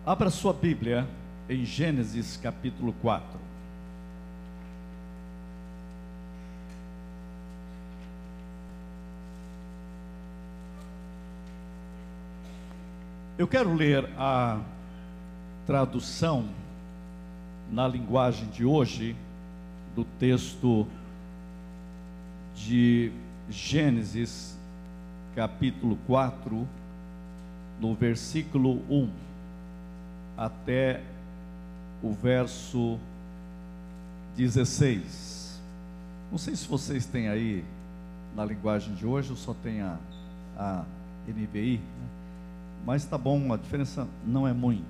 Abra sua Bíblia em Gênesis capítulo 4. Eu quero ler a tradução na linguagem de hoje do texto de Gênesis capítulo 4, no versículo 1 até o verso 16. Não sei se vocês têm aí na linguagem de hoje ou só tem a NVI, né? Mas tá bom, a diferença não é muito.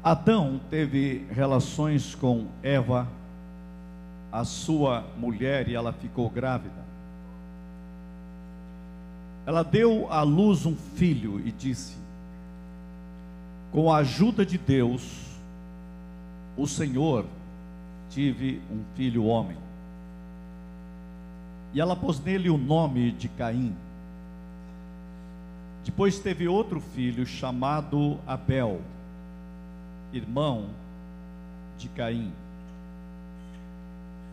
Adão teve relações com Eva, a sua mulher, e ela ficou grávida. Ela deu à luz um filho e disse: com a ajuda de Deus, o Senhor, tive um filho homem. E ela pôs nele o nome de Caim. Depois teve outro filho chamado Abel, irmão de Caim.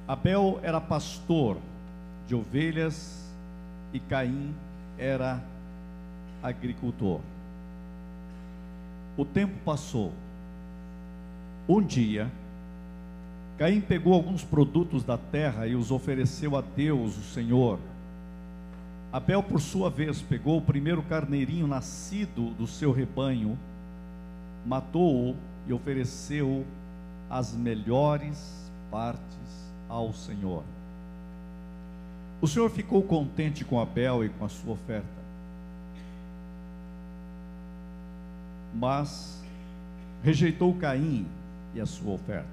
Abel era pastor de ovelhas e Caim era agricultor. O tempo passou. Um dia, Caim pegou alguns produtos da terra e os ofereceu a Deus, o Senhor. Abel, por sua vez, pegou o primeiro carneirinho nascido do seu rebanho, matou-o e ofereceu as melhores partes ao Senhor. O Senhor ficou contente com Abel e com a sua oferta, mas rejeitou Caim e a sua oferta.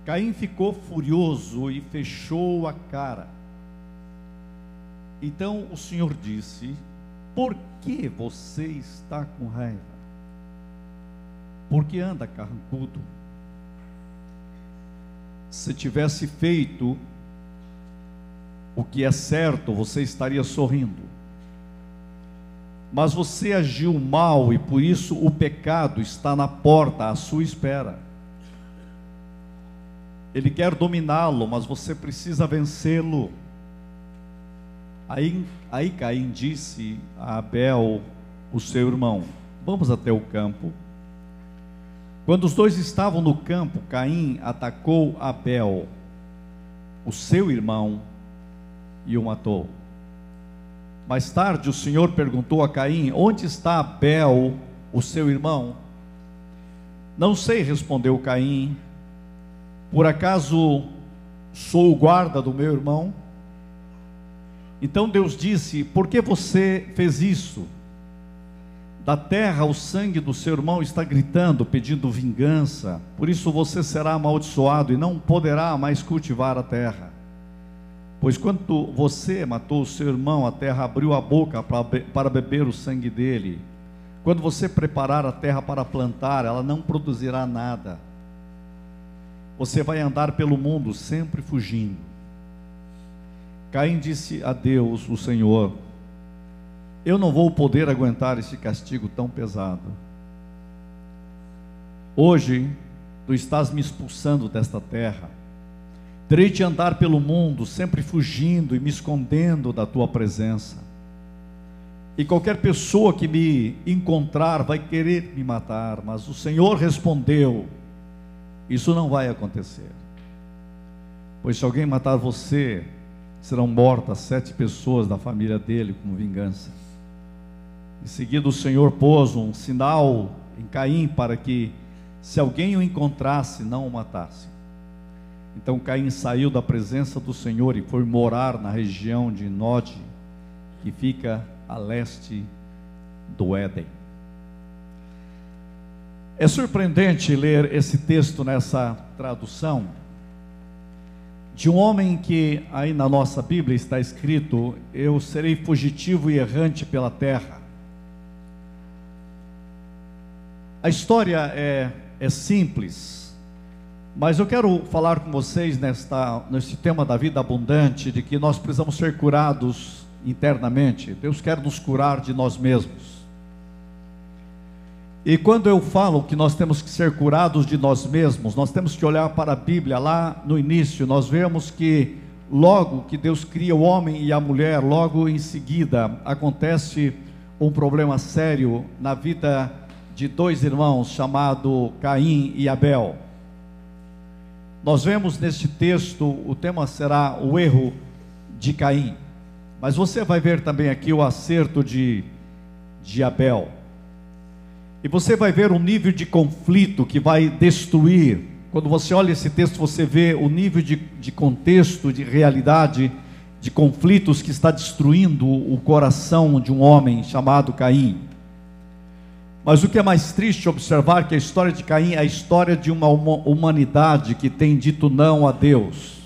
Caim ficou furioso e fechou a cara. Então o Senhor disse: por que você está com raiva? Por que anda carrancudo? Se tivesse feito o que é certo, você estaria sorrindo. Mas você agiu mal e por isso o pecado está na porta à sua espera. Ele quer dominá-lo, mas você precisa vencê-lo. Aí Caim disse a Abel, o seu irmão: vamos até o campo. Quando os dois estavam no campo, Caim atacou Abel, o seu irmão, e o matou. Mais tarde o Senhor perguntou a Caim: onde está Abel, o seu irmão? Não sei, respondeu Caim. Por acaso sou o guarda do meu irmão? Então Deus disse: por que você fez isso? Da terra o sangue do seu irmão está gritando, pedindo vingança. Por isso você será amaldiçoado e não poderá mais cultivar a terra. Pois quando você matou o seu irmão, a terra abriu a boca para beber o sangue dele. Quando você preparar a terra para plantar, ela não produzirá nada. Você vai andar pelo mundo sempre fugindo. Caim disse a Deus, o Senhor: eu não vou poder aguentar esse castigo tão pesado. Hoje tu estás me expulsando desta terra. Terei de andar pelo mundo sempre fugindo e me escondendo da tua presença. E qualquer pessoa que me encontrar vai querer me matar. Mas o Senhor respondeu: isso não vai acontecer. Pois se alguém matar você, serão mortas 7 pessoas da família dele como vingança. Em seguida o Senhor pôs um sinal em Caim para que, se alguém o encontrasse, não o matasse. Então Caim saiu da presença do Senhor e foi morar na região de Nod, que fica a leste do Éden. É surpreendente ler esse texto nessa tradução de um homem que aí na nossa Bíblia está escrito: eu serei fugitivo e errante pela terra. A história é simples, mas eu quero falar com vocês nesse tema da vida abundante, de que nós precisamos ser curados internamente. Deus quer nos curar de nós mesmos. E quando eu falo que nós temos que ser curados de nós mesmos, nós temos que olhar para a Bíblia. Lá no início nós vemos que logo que Deus cria o homem e a mulher, logo em seguida acontece um problema sério na vida de dois irmãos, chamado Caim e Abel. Nós vemos neste texto, o tema será o erro de Caim, mas você vai ver também aqui o acerto de Abel, e você vai ver o nível de conflito que vai destruir. Quando você olha esse texto, você vê o nível de contexto, de realidade, de conflitos que está destruindo o coração de um homem chamado Caim. Mas o que é mais triste observar que a história de Caim é a história de uma humanidade que tem dito não a Deus,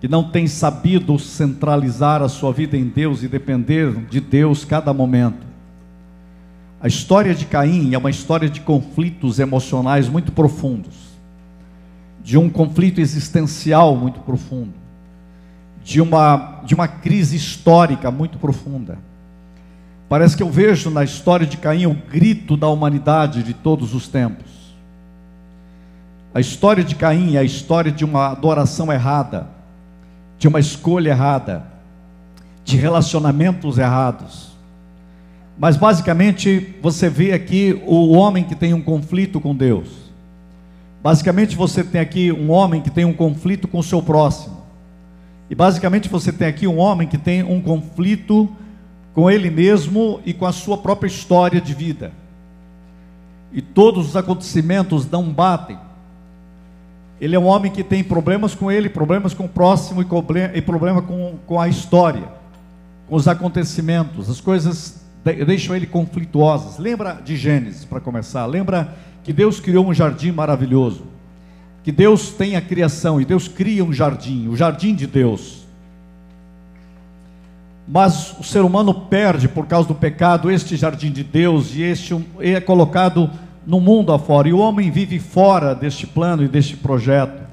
que não tem sabido centralizar a sua vida em Deus e depender de Deus cada momento. A história de Caim é uma história de conflitos emocionais muito profundos, de um conflito existencial muito profundo, de uma crise histórica muito profunda. Parece que eu vejo na história de Caim o grito da humanidade de todos os tempos. A história de Caim é a história de uma adoração errada, de uma escolha errada, de relacionamentos errados. Mas basicamente você vê aqui o homem que tem um conflito com Deus. Basicamente você tem aqui um homem que tem um conflito com o seu próximo. E basicamente você tem aqui um homem que tem um conflito com ele mesmo e com a sua própria história de vida. E todos os acontecimentos não batem. Ele é um homem que tem problemas com ele, problemas com o próximo e problema com a história, com os acontecimentos. As coisas deixam ele conflituosas. Lembra de Gênesis, para começar. Lembra que Deus criou um jardim maravilhoso, que Deus tem a criação, e Deus cria um jardim, o jardim de Deus. Mas o ser humano perde, por causa do pecado, este jardim de Deus, e este é colocado no mundo afora, e o homem vive fora deste plano e deste projeto.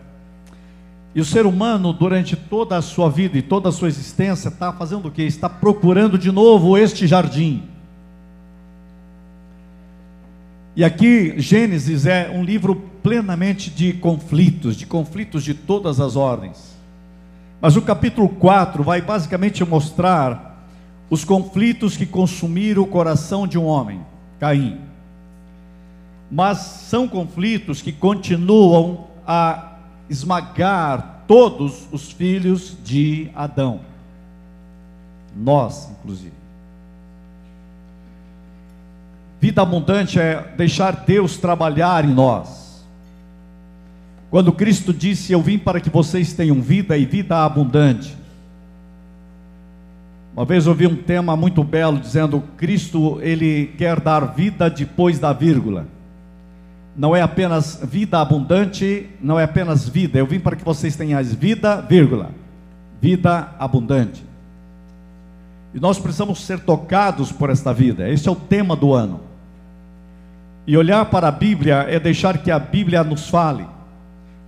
E o ser humano, durante toda a sua vida e toda a sua existência, está fazendo o quê? Está procurando de novo este jardim. E aqui, Gênesis é um livro plenamente de conflitos de todas as ordens. Mas o capítulo 4 vai basicamente mostrar os conflitos que consumiram o coração de um homem, Caim. Mas são conflitos que continuam a esmagar todos os filhos de Adão. Nós, inclusive. Vida abundante é deixar Deus trabalhar em nós. Quando Cristo disse: eu vim para que vocês tenham vida e vida abundante. Uma vez eu ouvi um tema muito belo dizendo: Cristo, Ele quer dar vida depois da vírgula. Não é apenas vida abundante, não é apenas vida. Eu vim para que vocês tenham vida, vírgula, vida abundante. E nós precisamos ser tocados por esta vida. Este é o tema do ano. E olhar para a Bíblia é deixar que a Bíblia nos fale.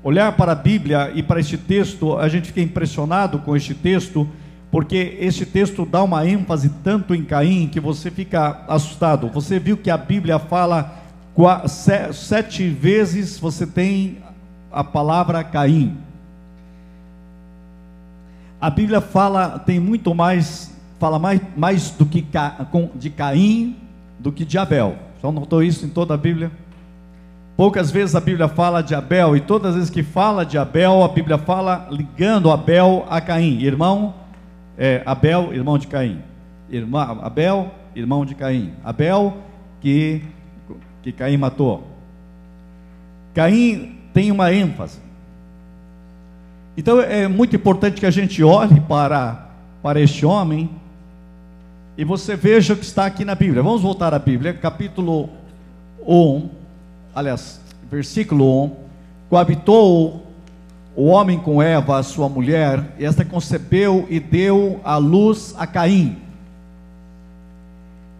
Olhar para a Bíblia e para este texto, a gente fica impressionado com este texto, porque este texto dá uma ênfase tanto em Caim que você fica assustado. Você viu que a Bíblia fala 7 vezes, você tem a palavra Caim. A Bíblia tem muito mais, fala mais do que de Caim do que de Abel. Já notou isso em toda a Bíblia? Poucas vezes a Bíblia fala de Abel, e todas as vezes que fala de Abel, a Bíblia fala ligando Abel a Caim. Abel, irmão de Caim. Abel, irmão de Caim. Abel, que Caim matou. Caim tem uma ênfase. Então é muito importante que a gente olhe para este homem e você veja o que está aqui na Bíblia. Vamos voltar à Bíblia, capítulo 1, versículo 1. Coabitou o homem com Eva, a sua mulher, e esta concebeu e deu à luz a Caim.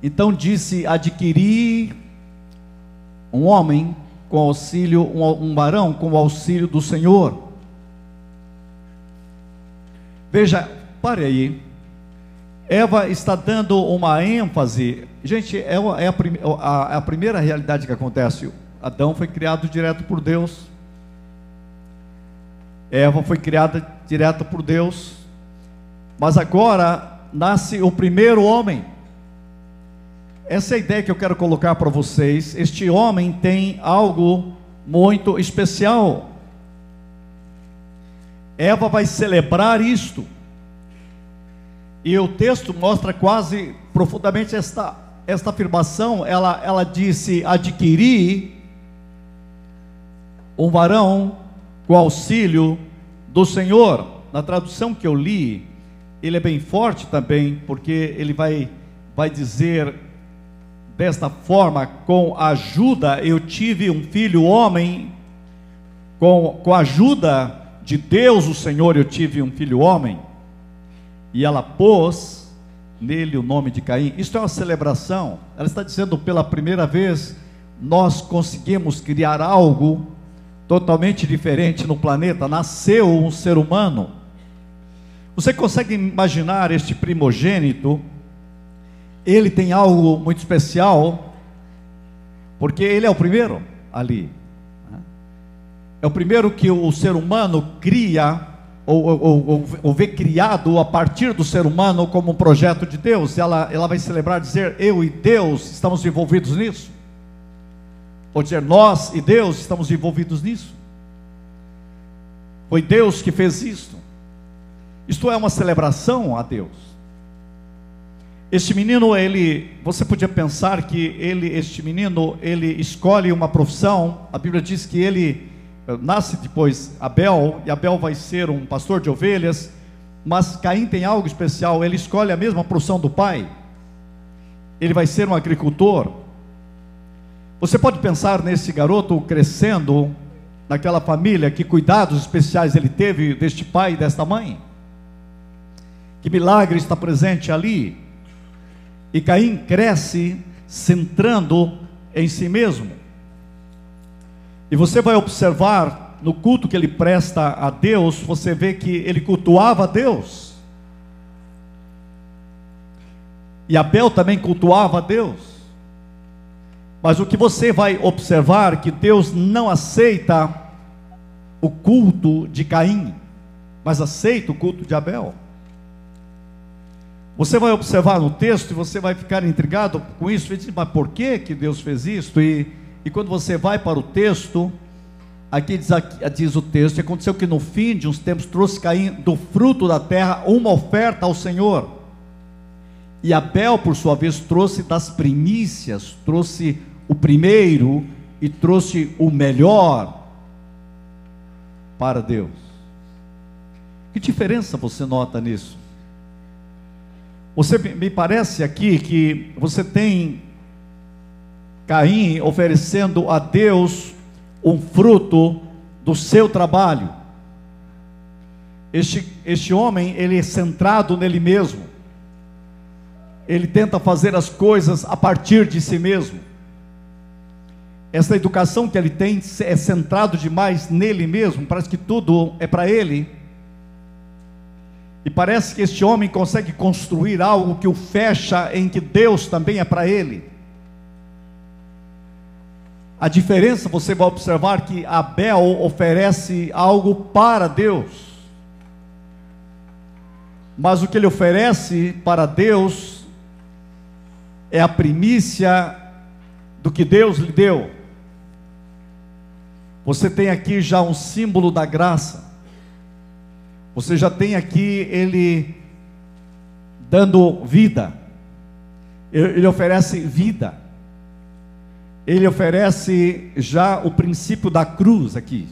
Então disse: adquiri um homem com auxílio, um varão com o auxílio do Senhor. Veja, pare aí. Eva está dando uma ênfase. Gente, é a primeira realidade que acontece. Adão foi criado direto por Deus. Eva foi criada direto por Deus. Mas agora nasce o primeiro homem. Essa é a ideia que eu quero colocar para vocês. Este homem tem algo muito especial. Eva vai celebrar isto. E o texto mostra quase profundamente esta afirmação. Ela disse: adquiri um varão com auxílio do Senhor. Na tradução que eu li, ele é bem forte também, porque ele vai dizer desta forma: com a ajuda, eu tive um filho homem, com a ajuda de Deus o Senhor, eu tive um filho homem. E ela pôs nele o nome de Caim. Isto é uma celebração. Ela está dizendo: pela primeira vez nós conseguimos criar algo totalmente diferente no planeta. Nasceu um ser humano. Você consegue imaginar este primogênito? Ele tem algo muito especial, porque ele é o primeiro ali. É o primeiro que o ser humano cria, ou vê criado a partir do ser humano como um projeto de Deus. Ela vai celebrar, dizer: eu e Deus estamos envolvidos nisso. Ou dizer: nós e Deus estamos envolvidos nisso. Foi Deus que fez isto. Isto é uma celebração a Deus. Este menino, você podia pensar que este menino escolhe uma profissão. A Bíblia diz que ele nasce depois Abel, e Abel vai ser um pastor de ovelhas, mas Caim tem algo especial. Ele escolhe a mesma profissão do pai. Ele vai ser um agricultor. Você pode pensar nesse garoto crescendo naquela família, que cuidados especiais ele teve deste pai e desta mãe, que milagre está presente ali. E Caim cresce centrando em si mesmo. E você vai observar no culto que ele presta a Deus, você vê que ele cultuava a Deus. E Abel também cultuava a Deus. Mas o que você vai observar, que Deus não aceita o culto de Caim, mas aceita o culto de Abel. Você vai observar no texto e você vai ficar intrigado com isso e dizer: mas por que Deus fez isto? E quando você vai para o texto, aqui diz o texto: aconteceu que no fim de uns tempos trouxe Caim do fruto da terra uma oferta ao Senhor. E Abel, por sua vez, trouxe das primícias, trouxe o primeiro e trouxe o melhor para Deus. Que diferença você nota nisso? Me parece aqui que você tem Caim oferecendo a Deus um fruto do seu trabalho. Este homem, ele é centrado nele mesmo. Ele tenta fazer as coisas a partir de si mesmo. Essa educação que ele tem é centrado demais nele mesmo. Parece que tudo é para ele. E parece que este homem consegue construir algo que o fecha em que Deus também é para ele. A diferença, você vai observar que Abel oferece algo para Deus. Mas o que ele oferece para Deus é a primícia do que Deus lhe deu. Você tem aqui já um símbolo da graça. Você já tem aqui ele dando vida. Ele oferece vida. Ele oferece já o princípio da cruz aqui.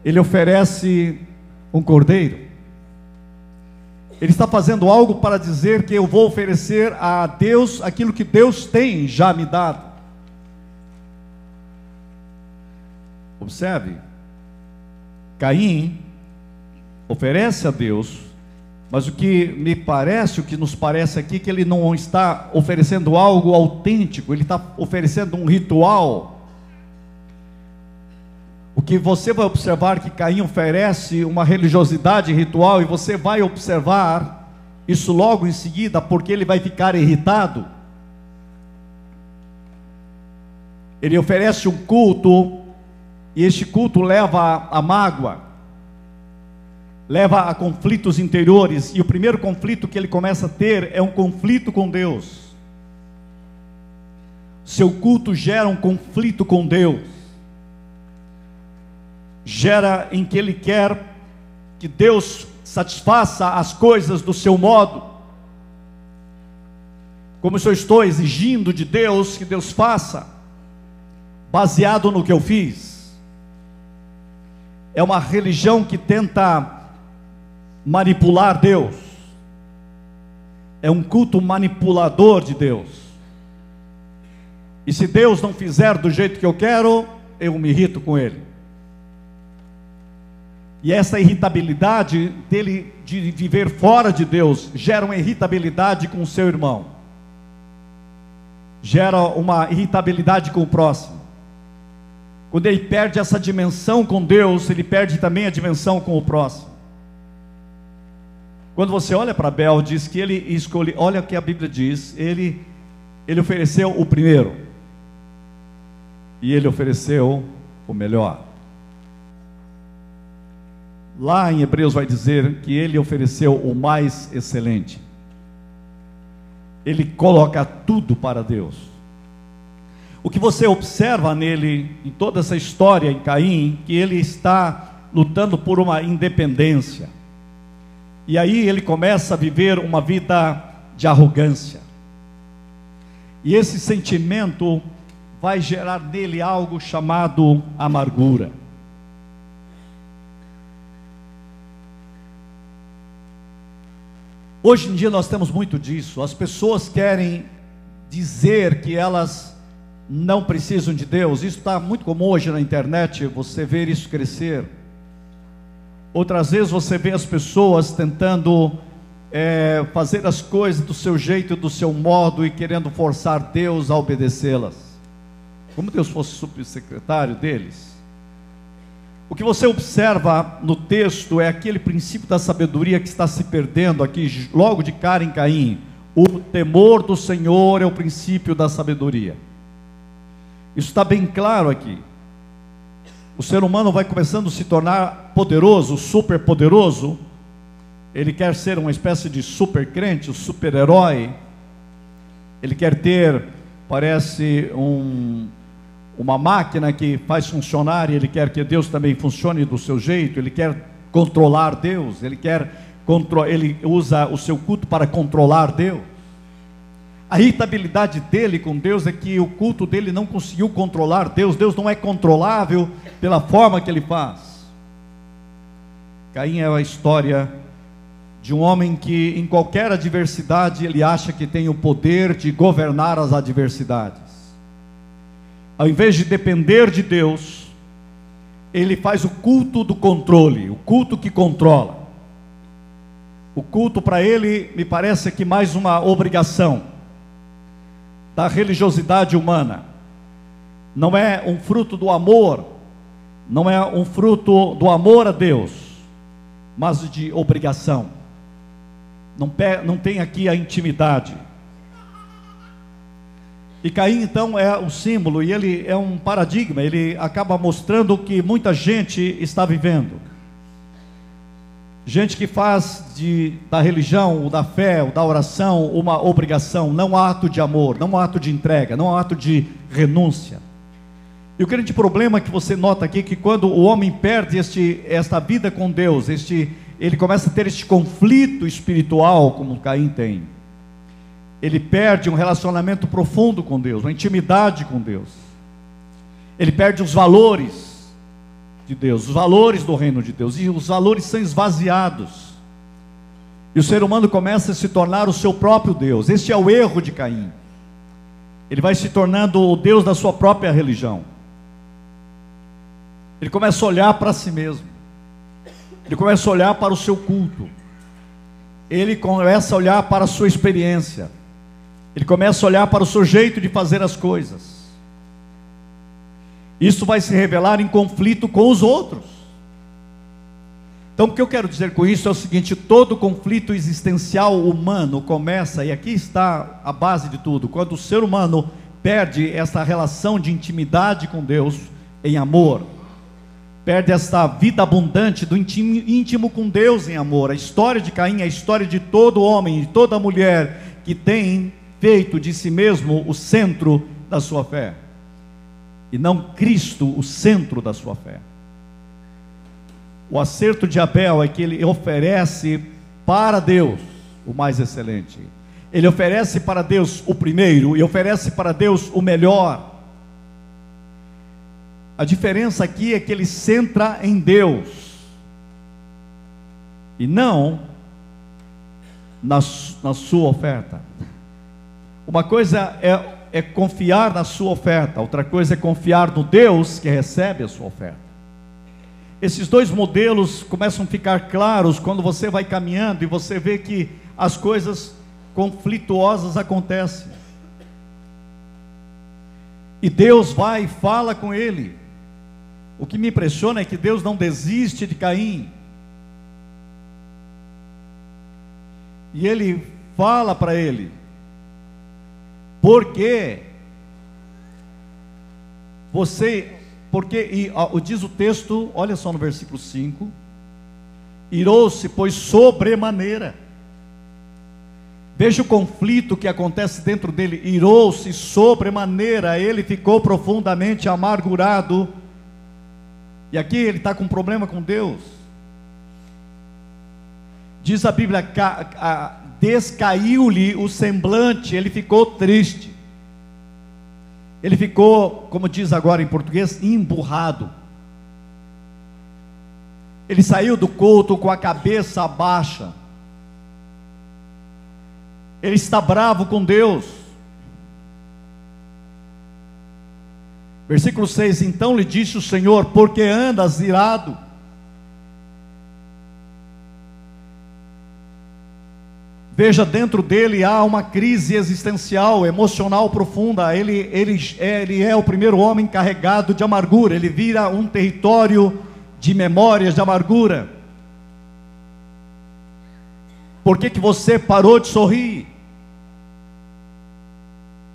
Ele oferece um cordeiro. Ele está fazendo algo para dizer que eu vou oferecer a Deus aquilo que Deus tem já me dado. Observe, Caim oferece a Deus, mas o que nos parece aqui, que ele não está oferecendo algo autêntico, ele está oferecendo um ritual. O que você vai observar, que Caim oferece uma religiosidade ritual, e você vai observar isso logo em seguida, porque ele vai ficar irritado. Ele oferece um culto, e este culto leva a mágoa, leva a conflitos interiores, e o primeiro conflito que ele começa a ter é um conflito com Deus. Seu culto gera um conflito com Deus, gera em que ele quer que Deus satisfaça as coisas do seu modo, como se eu estou exigindo de Deus que Deus faça, baseado no que eu fiz. É uma religião que tenta manipular Deus, é um culto manipulador de Deus, e se Deus não fizer do jeito que eu quero, eu me irrito com Ele. E essa irritabilidade dele de viver fora de Deus gera uma irritabilidade com o seu irmão, gera uma irritabilidade com o próximo. Quando ele perde essa dimensão com Deus, ele perde também a dimensão com o próximo. Quando você olha para Abel, diz que ele escolhe, olha o que a Bíblia diz, ele ofereceu o primeiro, e ele ofereceu o melhor. Lá em Hebreus vai dizer que ele ofereceu o mais excelente. Ele coloca tudo para Deus. O que você observa nele, em toda essa história em Caim, que ele está lutando por uma independência. E aí ele começa a viver uma vida de arrogância. E esse sentimento vai gerar nele algo chamado amargura. Hoje em dia nós temos muito disso. As pessoas querem dizer que elas não precisam de Deus. Isso está muito comum hoje na internet, você vê isso crescer. Outras vezes você vê as pessoas tentando fazer as coisas do seu jeito, do seu modo, e querendo forçar Deus a obedecê-las, como Deus fosse subsecretário deles. O que você observa no texto é aquele princípio da sabedoria que está se perdendo aqui, logo de cara em Caim. O temor do Senhor é o princípio da sabedoria. Isso está bem claro aqui. O ser humano vai começando a se tornar poderoso, super poderoso. Ele quer ser uma espécie de super crente, um super herói. Ele quer ter, parece uma máquina que faz funcionar, e ele quer que Deus também funcione do seu jeito. Ele quer controlar Deus, ele usa o seu culto para controlar Deus. A irritabilidade dele com Deus é que o culto dele não conseguiu controlar Deus. Deus não é controlável pela forma que ele faz. Caim é a história de um homem que em qualquer adversidade ele acha que tem o poder de governar as adversidades. Ao invés de depender de Deus, ele faz o culto do controle, o culto que controla. O culto para ele me parece que mais uma obrigação da religiosidade humana. Não é um fruto do amor, não é um fruto do amor a Deus, mas de obrigação. Não tem aqui a intimidade. E Caim então é o símbolo, e ele é um paradigma. Ele acaba mostrando o que muita gente está vivendo. Gente que faz da religião, da fé, da oração uma obrigação, não ato de amor, não ato de entrega, não ato de renúncia. E o grande problema que você nota aqui é que quando o homem perde esta vida com Deus, ele começa a ter este conflito espiritual, como Caim tem. Ele perde um relacionamento profundo com Deus, uma intimidade com Deus. Ele perde os valores de Deus, os valores do reino de Deus, e os valores são esvaziados. E o ser humano começa a se tornar o seu próprio Deus. Este é o erro de Caim. Ele vai se tornando o Deus da sua própria religião. Ele começa a olhar para si mesmo. Ele começa a olhar para o seu culto. Ele começa a olhar para a sua experiência. Ele começa a olhar para o seu jeito de fazer as coisas. Isso vai se revelar em conflito com os outros. Então, o que eu quero dizer com isso é o seguinte: todo conflito existencial humano começa, e aqui está a base de tudo, quando o ser humano perde essa relação de intimidade com Deus em amor, perde essa vida abundante do íntimo com Deus em amor. A história de Caim é a história de todo homem e toda mulher que tem feito de si mesmo o centro da sua fé, e não Cristo o centro da sua fé. O acerto de Abel é que ele oferece para Deus o mais excelente. Ele oferece para Deus o primeiro e oferece para Deus o melhor. A diferença aqui é que ele centra em Deus e não na sua oferta. Uma coisa é confiar na sua oferta, outra coisa é confiar no Deus que recebe a sua oferta. Esses dois modelos começam a ficar claros quando você vai caminhando e você vê que as coisas conflituosas acontecem. E Deus vai e fala com ele. O que me impressiona é que Deus não desiste de Caim. E ele fala para ele: porque diz o texto, olha só no versículo 5: irou-se, pois, sobremaneira. Veja o conflito que acontece dentro dele. Irou-se sobremaneira, ele ficou profundamente amargurado. E aqui ele está com um problema com Deus. Diz a Bíblia, descaiu-lhe o semblante, ele ficou triste. Ele ficou, como diz agora em português, emburrado. Ele saiu do culto com a cabeça baixa. Ele está bravo com Deus. Versículo 6: então lhe disse o Senhor: por que andas irado? Veja, dentro dele há uma crise existencial, emocional profunda. Ele é o primeiro homem carregado de amargura. Ele vira um território de memórias de amargura. Por que você parou de sorrir?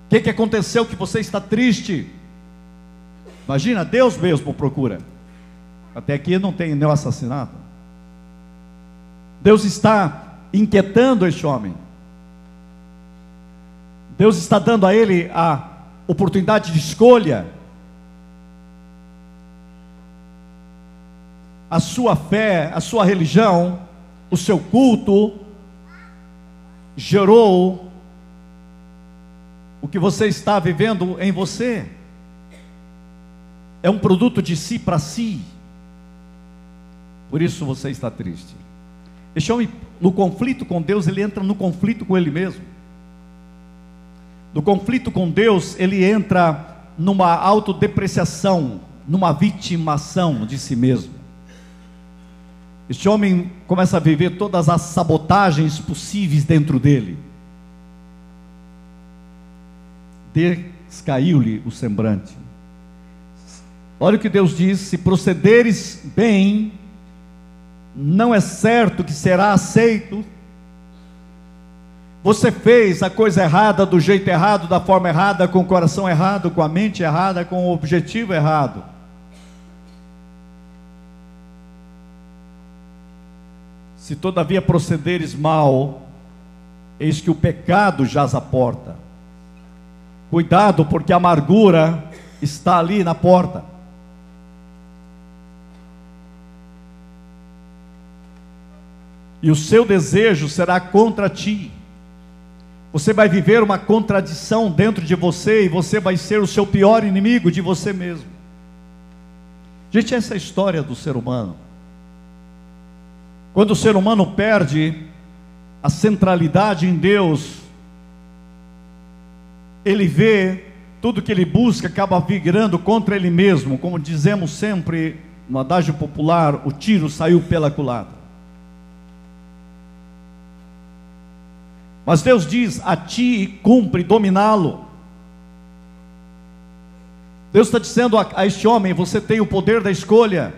O que aconteceu que você está triste? Imagina, Deus mesmo procura. Até aqui não tem nenhum assassinato. Deus está inquietando este homem. Deus está dando a ele a oportunidade de escolha. A sua fé, a sua religião, o seu culto gerou o que você está vivendo em você. É um produto de si para si. Por isso você está triste. Este homem, no conflito com Deus, ele entra no conflito com ele mesmo. No conflito com Deus, ele entra numa autodepreciação, numa vitimação de si mesmo. Este homem começa a viver todas as sabotagens possíveis dentro dele. Descaiu-lhe o semblante. Olha o que Deus diz: se procederes bem, não é certo que será aceito. Você fez a coisa errada, do jeito errado, da forma errada, com o coração errado, com a mente errada, com o objetivo errado. Se todavia procederes mal, eis que o pecado jaz à porta. Cuidado, porque a amargura está ali na porta. E o seu desejo será contra ti. Você vai viver uma contradição dentro de você, e você vai ser o seu pior inimigo de você mesmo. Gente, essa é a história do ser humano. Quando o ser humano perde a centralidade em Deus, ele vê tudo que ele busca acaba virando contra ele mesmo. Como dizemos sempre no adágio popular, o tiro saiu pela culatra. Mas Deus diz: a ti cumpre dominá-lo. Deus está dizendo a este homem: você tem o poder da escolha.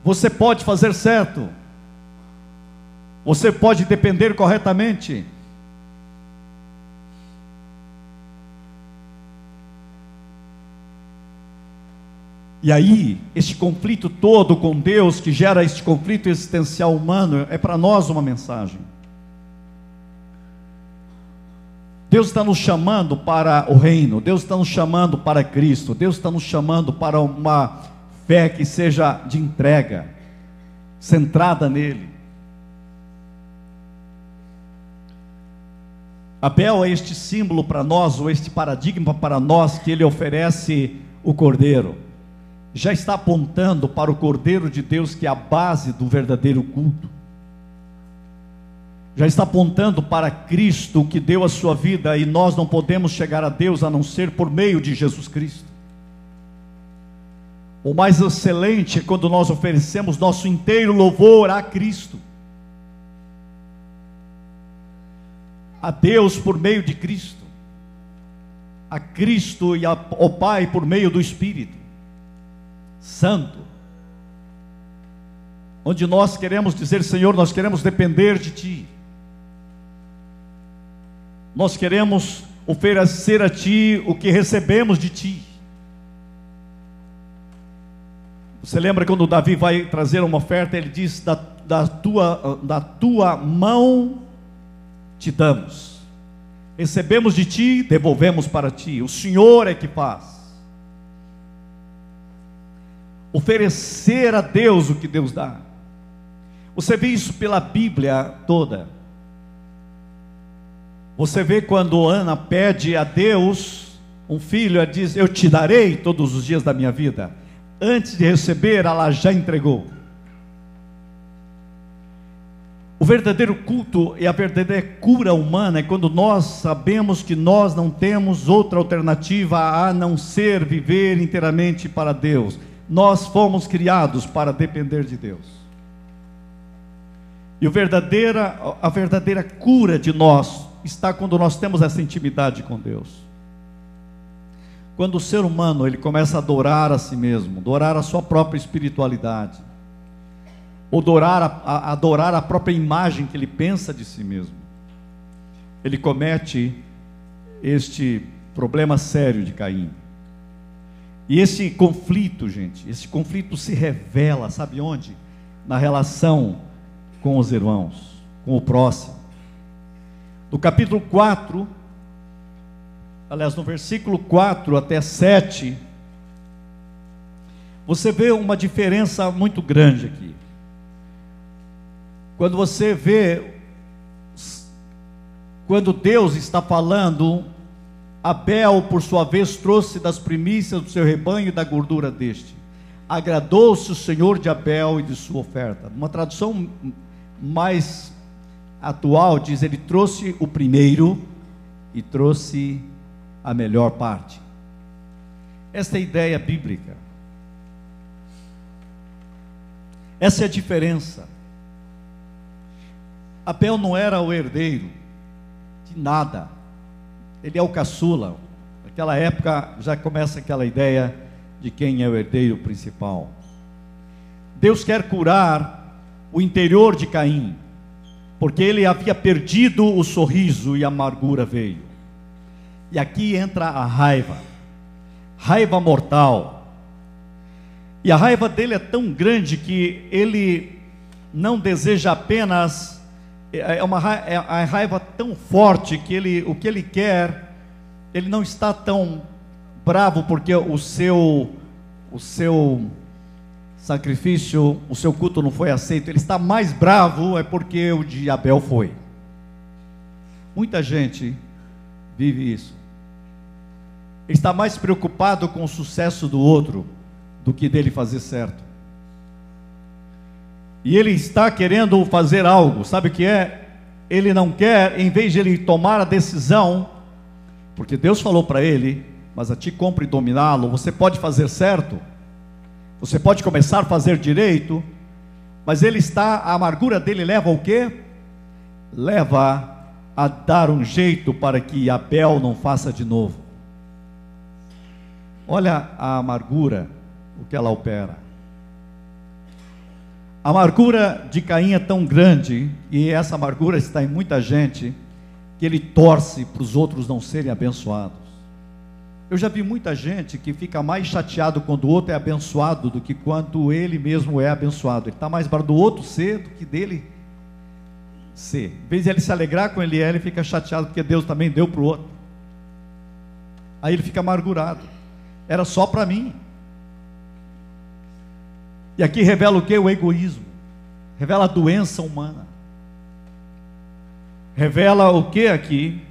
Você pode fazer certo. Você pode depender corretamente. E aí, este conflito todo com Deus, que gera este conflito existencial humano, é para nós uma mensagem. Deus está nos chamando para o reino, Deus está nos chamando para Cristo, Deus está nos chamando para uma fé que seja de entrega, centrada nele. Abel é este símbolo para nós, ou este paradigma para nós, que ele oferece o cordeiro. Já está apontando para o Cordeiro de Deus, que é a base do verdadeiro culto. Já está apontando para Cristo, que deu a sua vida, e nós não podemos chegar a Deus a não ser por meio de Jesus Cristo. O mais excelente é quando nós oferecemos nosso inteiro louvor a Cristo, a Deus por meio de Cristo, a Cristo e ao Pai por meio do Espírito Santo, onde nós queremos dizer: Senhor, nós queremos depender de Ti, nós queremos oferecer a Ti o que recebemos de Ti. Você lembra quando Davi vai trazer uma oferta, ele diz: da tua mão te damos, recebemos de Ti, devolvemos para Ti, o Senhor é que faz. Oferecer a Deus o que Deus dá. Você vê isso pela Bíblia toda. Você vê quando Ana pede a Deus um filho, ela diz: eu te darei todos os dias da minha vida. Antes de receber, ela já entregou. O verdadeiro culto e a verdadeira cura humana é quando nós sabemos que nós não temos outra alternativa a não ser viver inteiramente para Deus. Nós fomos criados para depender de Deus. E a verdadeira cura de nós está quando nós temos essa intimidade com Deus. Quando o ser humano ele começa a adorar a si mesmo, adorar a sua própria espiritualidade, ou adorar a própria imagem que ele pensa de si mesmo, ele comete este problema sério de Caim. E esse conflito, gente, esse conflito se revela, sabe onde? Na relação com os irmãos, com o próximo. Do capítulo 4, aliás, no versículo 4 até 7, você vê uma diferença muito grande aqui. Quando você vê, quando Deus está falando, Abel, por sua vez, trouxe das primícias do seu rebanho e da gordura deste. Agradou-se o Senhor de Abel e de sua oferta. Uma tradução mais atual diz: ele trouxe o primeiro e trouxe a melhor parte. Esta é a ideia bíblica. Essa é a diferença. Abel não era o herdeiro de nada. Ele é o caçula. Naquela época já começa aquela ideia de quem é o herdeiro principal. Deus quer curar o interior de Caim, porque ele havia perdido o sorriso e a amargura veio. E aqui entra a raiva mortal. E a raiva dele é tão grande que ele não deseja apenas, a raiva tão forte que o que ele quer, ele não está tão bravo porque o seu sacrifício, o seu culto não foi aceito. Ele está mais bravo porque o de Abel foi. Muita gente vive isso. Ele está mais preocupado com o sucesso do outro do que dele fazer certo. E ele está querendo fazer algo, sabe o que é? Ele não quer, em vez de ele tomar a decisão, porque Deus falou para ele: mas a ti compre dominá-lo. Você pode fazer certo, você pode começar a fazer direito, mas a amargura dele leva ao quê? Leva a dar um jeito para que Abel não faça de novo. Olha a amargura, o que ela opera. A amargura de Caim é tão grande, e essa amargura está em muita gente, que ele torce para os outros não serem abençoados. Eu já vi muita gente que fica mais chateado quando o outro é abençoado do que quando ele mesmo é abençoado. Ele está mais para do outro ser do que dele ser. Em vez de ele se alegrar com ele fica chateado porque Deus também deu para o outro. Aí ele fica amargurado. Era só para mim. E aqui revela o que? O egoísmo. Revela a doença humana. Revela o que aqui?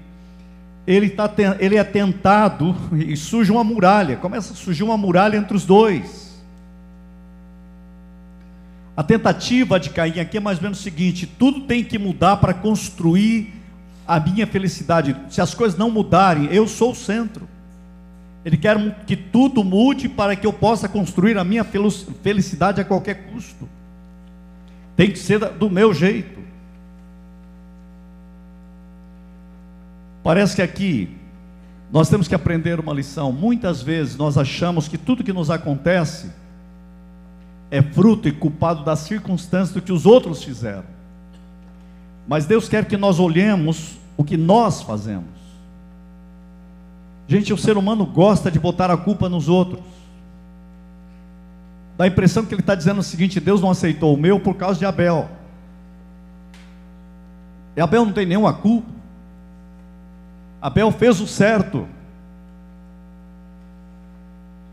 Ele é tentado e surge uma muralha. Começa a surgir uma muralha entre os dois. A tentativa de Caim aqui é mais ou menos o seguinte: tudo tem que mudar para construir a minha felicidade. Se as coisas não mudarem, eu sou o centro. Ele quer que tudo mude para que eu possa construir a minha felicidade a qualquer custo. Tem que ser do meu jeito. Parece que aqui nós temos que aprender uma lição. Muitas vezes nós achamos que tudo que nos acontece é fruto e culpado das circunstâncias do que os outros fizeram. Mas Deus quer que nós olhemos o que nós fazemos. Gente, o ser humano gosta de botar a culpa nos outros. Dá a impressão que ele está dizendo o seguinte: Deus não aceitou o meu por causa de Abel. E Abel não tem nenhuma culpa. Abel fez o certo.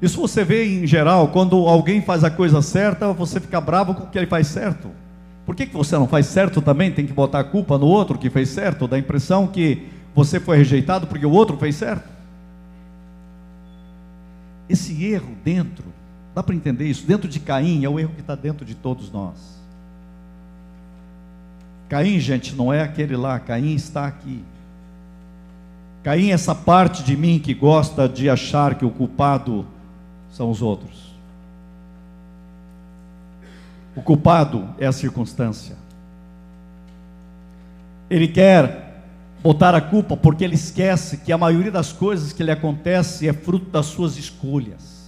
Isso você vê em geral, quando alguém faz a coisa certa, você fica bravo com o que ele faz certo. Por que você não faz certo também? Tem que botar a culpa no outro que fez certo? Dá a impressão que você foi rejeitado porque o outro fez certo. Esse erro dentro, dá para entender isso? Dentro de Caim é o erro que está dentro de todos nós. Caim, gente, não é aquele lá. Caim está aqui. Caim é essa parte de mim que gosta de achar que o culpado são os outros. O culpado é a circunstância. Ele quer botar a culpa porque ele esquece que a maioria das coisas que lhe acontece é fruto das suas escolhas.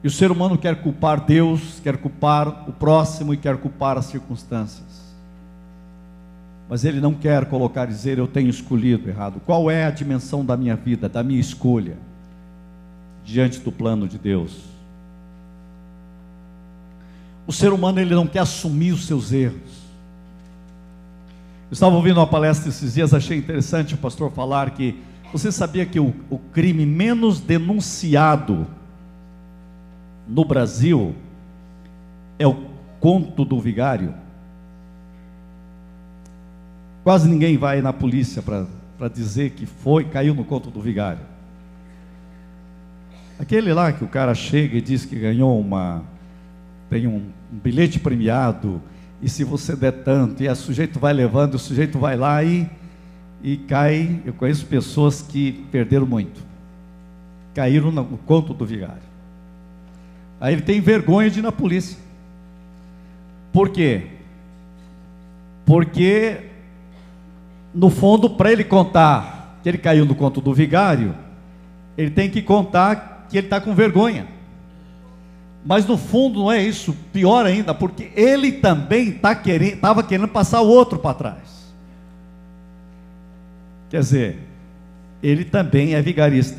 E o ser humano quer culpar Deus, quer culpar o próximo e quer culpar as circunstâncias. Mas ele não quer colocar e dizer: eu tenho escolhido errado. Qual é a dimensão da minha vida, da minha escolha diante do plano de Deus? O ser humano, ele não quer assumir os seus erros. Eu estava ouvindo uma palestra esses dias, achei interessante o pastor falar que você sabia que o crime menos denunciado no Brasil é o conto do vigário? Quase ninguém vai na polícia para dizer que caiu no conto do vigário. Aquele lá que o cara chega e diz que ganhou tem um bilhete premiado, e se você der tanto, e o sujeito vai levando, o sujeito vai lá e cai. Eu conheço pessoas que perderam muito, caíram no conto do vigário. Aí ele tem vergonha de ir na polícia. Por quê? Porque no fundo, para ele contar que ele caiu no conto do vigário, ele tem que contar que ele está com vergonha. Mas no fundo não é isso, pior ainda, porque ele também estava querendo passar o outro para trás. Quer dizer, ele também é vigarista.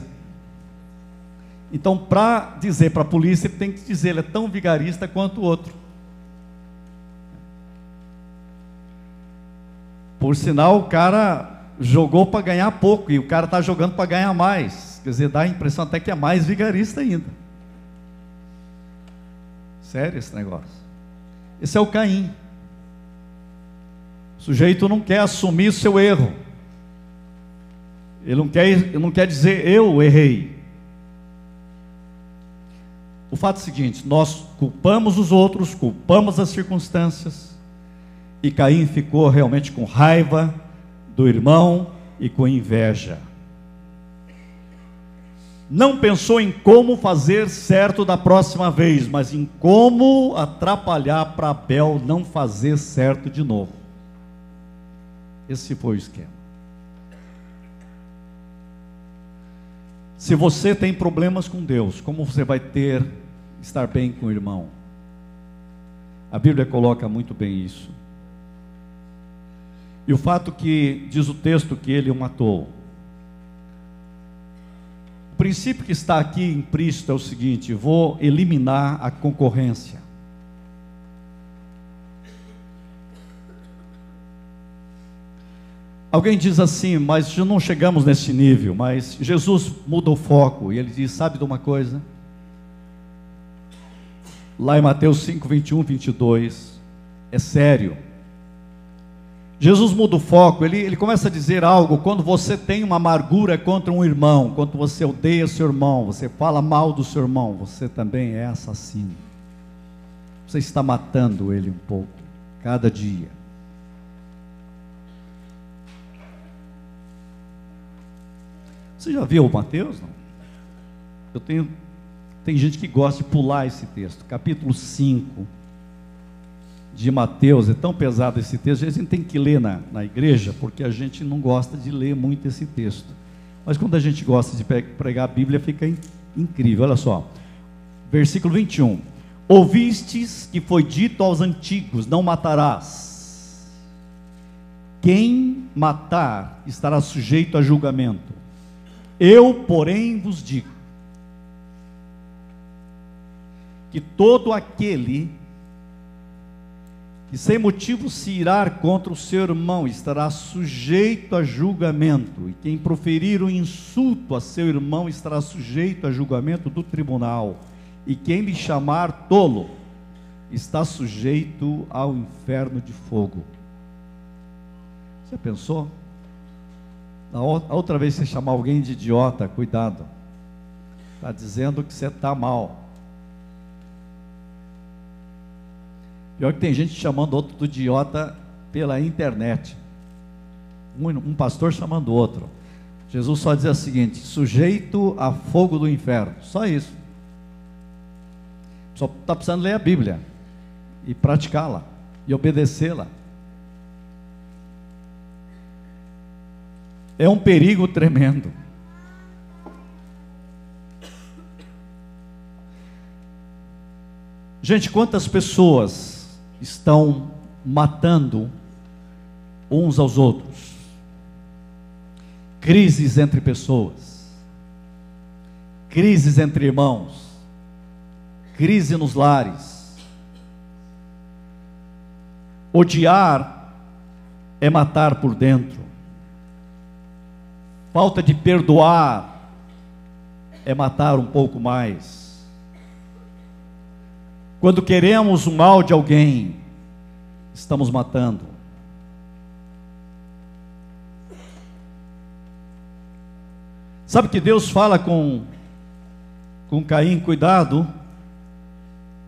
Então, para dizer para a polícia, ele tem que dizer: ele é tão vigarista quanto o outro. Por sinal, o cara jogou para ganhar pouco, e o cara está jogando para ganhar mais. Quer dizer, dá a impressão até que é mais vigarista ainda. Sério esse negócio. Esse é o Caim. O sujeito não quer assumir o seu erro. Ele não quer dizer: eu errei. O fato é o seguinte: nós culpamos os outros, culpamos as circunstâncias, e Caim ficou realmente com raiva do irmão e com inveja. Não pensou em como fazer certo da próxima vez, mas em como atrapalhar para Abel não fazer certo de novo. Esse foi o esquema. Se você tem problemas com Deus, como você vai estar bem com o irmão? A Bíblia coloca muito bem isso. E o fato que, diz o texto, que ele o matou. O princípio que está aqui implícito é o seguinte: vou eliminar a concorrência. Alguém diz assim, mas não chegamos nesse nível. Mas Jesus muda o foco e ele diz, sabe de uma coisa? Lá em Mateus 5, 21, 22, é sério. Jesus muda o foco, ele começa a dizer algo. Quando você tem uma amargura contra um irmão, quando você odeia seu irmão, você fala mal do seu irmão, você também é assassino. Você está matando ele um pouco, cada dia. Você já viu o Mateus? Não? Tem gente que gosta de pular esse texto. Capítulo 5 de Mateus, é tão pesado esse texto, a gente tem que ler na igreja, porque a gente não gosta de ler muito esse texto. Mas quando a gente gosta de pregar a Bíblia, fica incrível. Olha só, versículo 21. Ouvistes que foi dito aos antigos, não matarás. Quem matar estará sujeito a julgamento. Eu, porém, vos digo, que todo aquele que sem motivo se irar contra o seu irmão estará sujeito a julgamento, e quem proferir um insulto a seu irmão estará sujeito a julgamento do tribunal, e quem lhe chamar tolo está sujeito ao inferno de fogo. Você pensou? A outra vez que você chamar alguém de idiota, cuidado, está dizendo que você está mal. Pior que tem gente chamando outro do idiota pela internet. Um pastor chamando outro. Jesus só diz o seguinte: sujeito a fogo do inferno. Só isso. Só está precisando ler a Bíblia e praticá-la e obedecê-la. É um perigo tremendo. Gente, quantas pessoas estão matando uns aos outros? Crises entre pessoas, crises entre irmãos, crise nos lares. Odiar é matar por dentro. Falta de perdoar é matar um pouco mais. Quando queremos o mal de alguém, estamos matando. Sabe que Deus fala com Caim: cuidado,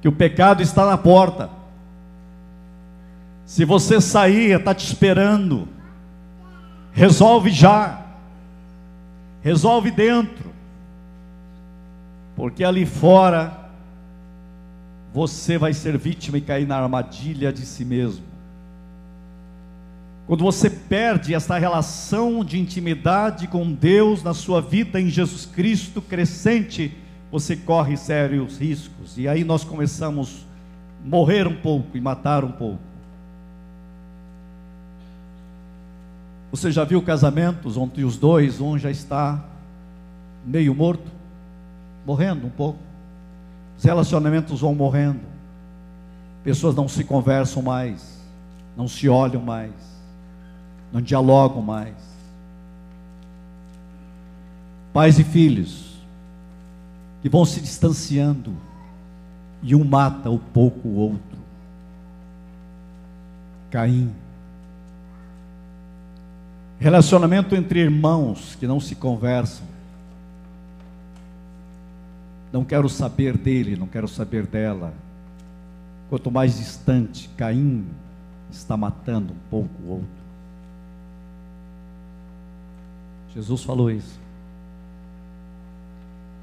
que o pecado está na porta. Se você sair, está te esperando. Resolve já. Resolve dentro, porque ali fora você vai ser vítima e cair na armadilha de si mesmo. Quando você perde essa relação de intimidade com Deus na sua vida em Jesus Cristo crescente, você corre sérios riscos, e aí nós começamos a morrer um pouco e matar um pouco. Você já viu casamentos onde os dois, um já está meio morto, morrendo um pouco. Os relacionamentos vão morrendo. Pessoas não se conversam mais, não se olham mais, não dialogam mais. Pais e filhos que vão se distanciando, e um mata um pouco o outro. Caim. Relacionamento entre irmãos que não se conversam. Não quero saber dele, não quero saber dela. Quanto mais distante, Caim está matando um pouco o outro. Jesus falou isso.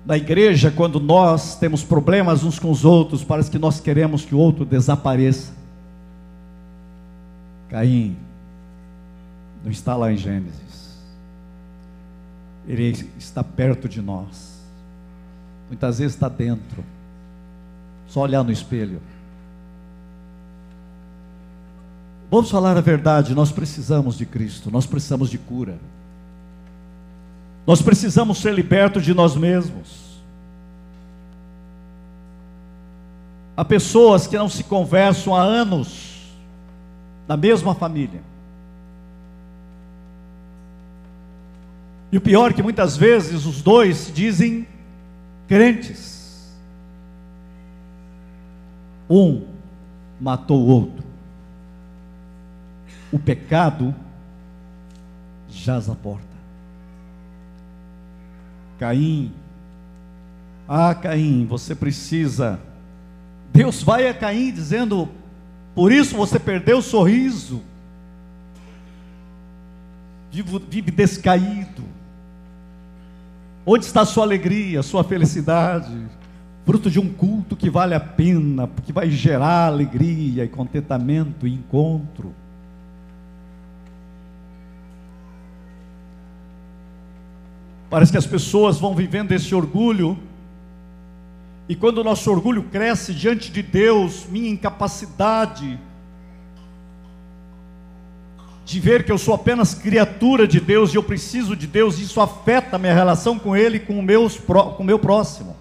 Na igreja, quando nós temos problemas uns com os outros, parece que nós queremos que o outro desapareça. Caim não está lá em Gênesis. Ele está perto de nós. Muitas vezes está dentro. Só olhar no espelho. Vamos falar a verdade, nós precisamos de Cristo, nós precisamos de cura. Nós precisamos ser libertos de nós mesmos. Há pessoas que não se conversam há anos, na mesma família. E o pior é que muitas vezes os dois se dizem crentes. Um matou o outro. O pecado jaz à porta. Caim, Caim, você precisa. Deus vai a Caim dizendo: por isso você perdeu o sorriso, vive descaído. Onde está a sua alegria, a sua felicidade? Fruto de um culto que vale a pena, que vai gerar alegria e contentamento e encontro. Parece que as pessoas vão vivendo esse orgulho, e quando o nosso orgulho cresce diante de Deus, minha incapacidade de ver que eu sou apenas criatura de Deus e eu preciso de Deus, isso afeta a minha relação com Ele e com o meu próximo.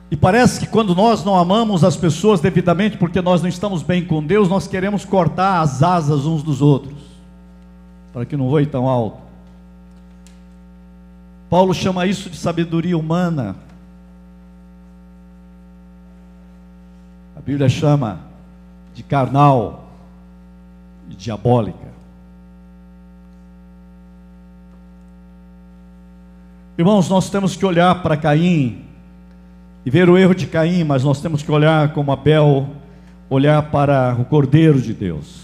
E parece que quando nós não amamos as pessoas devidamente, porque nós não estamos bem com Deus, nós queremos cortar as asas uns dos outros, para que não voe tão alto. Paulo chama isso de sabedoria humana. A Bíblia chama de carnal e diabólica. Irmãos, nós temos que olhar para Caim e ver o erro de Caim, mas nós temos que olhar como Abel, olhar para o Cordeiro de Deus,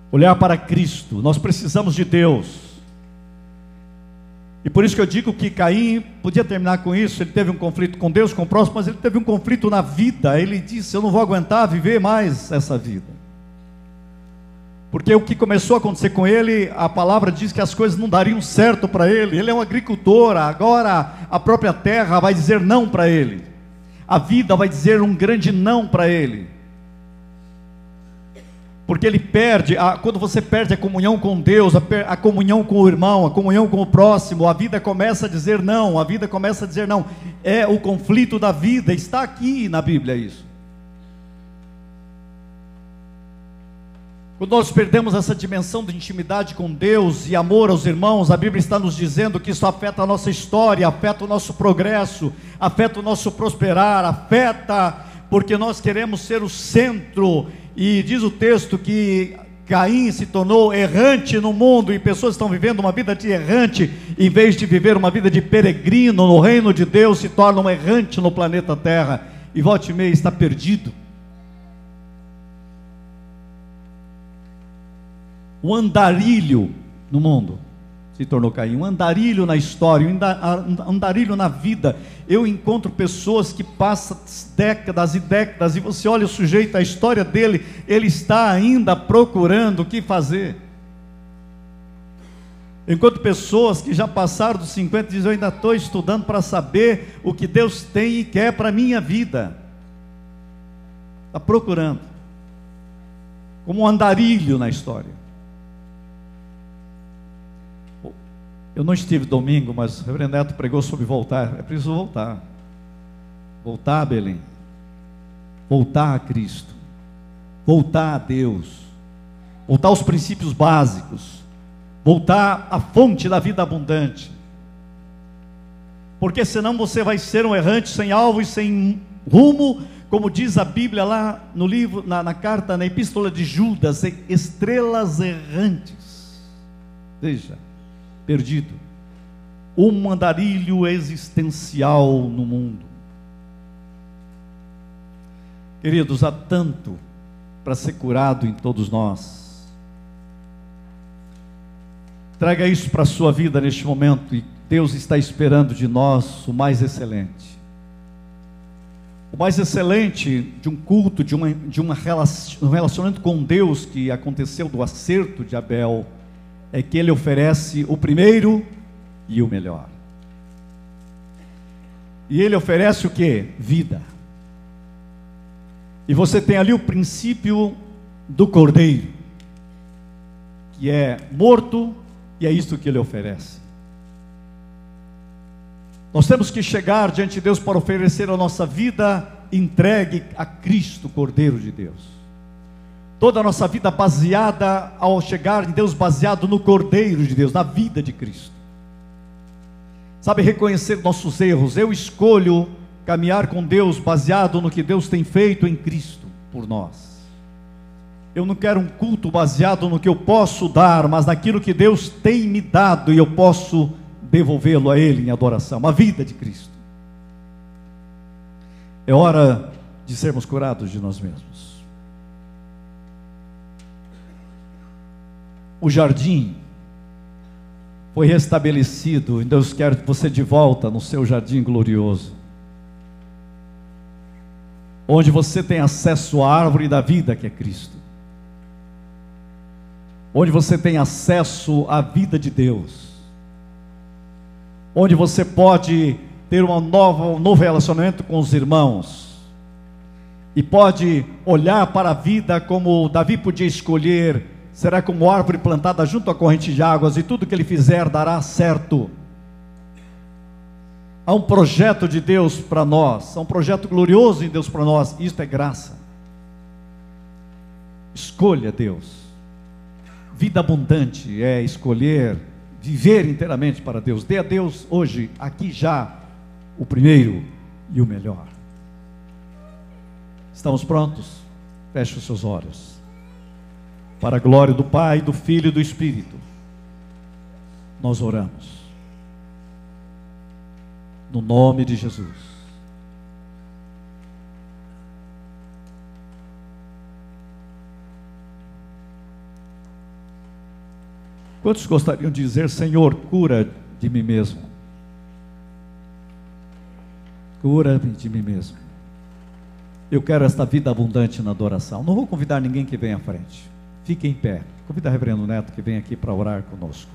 olhar para Cristo. Nós precisamos de Deus. E por isso que eu digo que Caim podia terminar com isso. Ele teve um conflito com Deus, com o próximo, mas ele teve um conflito na vida. Ele disse: eu não vou aguentar viver mais essa vida. Porque o que começou a acontecer com ele, a palavra diz que as coisas não dariam certo para ele. Ele é um agricultor, agora a própria terra vai dizer não para ele. A vida vai dizer um grande não para ele. Porque ele perde, quando você perde a comunhão com Deus, a comunhão com o irmão, a comunhão com o próximo, a vida começa a dizer não, a vida começa a dizer não. É o conflito da vida, está aqui na Bíblia isso. Quando nós perdemos essa dimensão de intimidade com Deus e amor aos irmãos, a Bíblia está nos dizendo que isso afeta a nossa história, afeta o nosso progresso, afeta o nosso prosperar, afeta porque nós queremos ser o centro. E diz o texto que Caim se tornou errante no mundo, e pessoas estão vivendo uma vida de errante, em vez de viver uma vida de peregrino no reino de Deus, se tornam errante no planeta Terra, e volta e meia está perdido. O andarilho no mundo se tornou Caim, um andarilho na história, um andarilho na vida. Eu encontro pessoas que passam décadas e décadas, e você olha o sujeito, a história dele, ele está ainda procurando o que fazer. Enquanto pessoas que já passaram dos 50 dizem: eu ainda estou estudando para saber o que Deus tem e quer para a minha vida. Está procurando, como um andarilho na história. Eu não estive domingo, mas o reverendo Neto pregou sobre voltar. É preciso voltar. Voltar a Belém. Voltar a Cristo. Voltar a Deus. Voltar aos princípios básicos. Voltar à fonte da vida abundante. Porque senão você vai ser um errante sem alvo e sem rumo, como diz a Bíblia lá no livro, na carta, na epístola de Judas, estrelas errantes. Veja, perdido, um andarilho existencial no mundo. Queridos, há tanto para ser curado em todos nós. Traga isso para a sua vida neste momento, e Deus está esperando de nós o mais excelente. O mais excelente de um culto, de um relacionamento com Deus que aconteceu do acerto de Abel, é que ele oferece o primeiro e o melhor. E ele oferece o quê? Vida. E você tem ali o princípio do cordeiro, que é morto, e é isto que ele oferece. Nós temos que chegar diante de Deus para oferecer a nossa vida entregue a Cristo, Cordeiro de Deus. Toda a nossa vida baseada, ao chegar em Deus, baseado no Cordeiro de Deus, na vida de Cristo. Sabe, reconhecer nossos erros. Eu escolho caminhar com Deus baseado no que Deus tem feito em Cristo por nós. Eu não quero um culto baseado no que eu posso dar, mas naquilo que Deus tem me dado e eu posso devolvê-lo a Ele em adoração. A vida de Cristo. É hora de sermos curados de nós mesmos. O jardim foi restabelecido, e Deus quer você de volta no seu jardim glorioso, onde você tem acesso à árvore da vida, que é Cristo, onde você tem acesso à vida de Deus, onde você pode ter um novo relacionamento com os irmãos, e pode olhar para a vida como Davi podia escolher: será como árvore plantada junto à corrente de águas, e tudo que ele fizer dará certo. Há um projeto de Deus para nós, há um projeto glorioso em Deus para nós, isto é graça. Escolha Deus. Vida abundante é escolher viver inteiramente para Deus. Dê a Deus hoje, aqui já, o primeiro e o melhor. Estamos prontos? Feche os seus olhos. Para a glória do Pai, do Filho e do Espírito, nós oramos. No nome de Jesus. Quantos gostariam de dizer: Senhor, cura de mim mesmo? Cura-me de mim mesmo. Eu quero esta vida abundante na adoração. Não vou convidar ninguém que venha à frente. Fique em pé. Convida o reverendo Neto que vem aqui para orar conosco.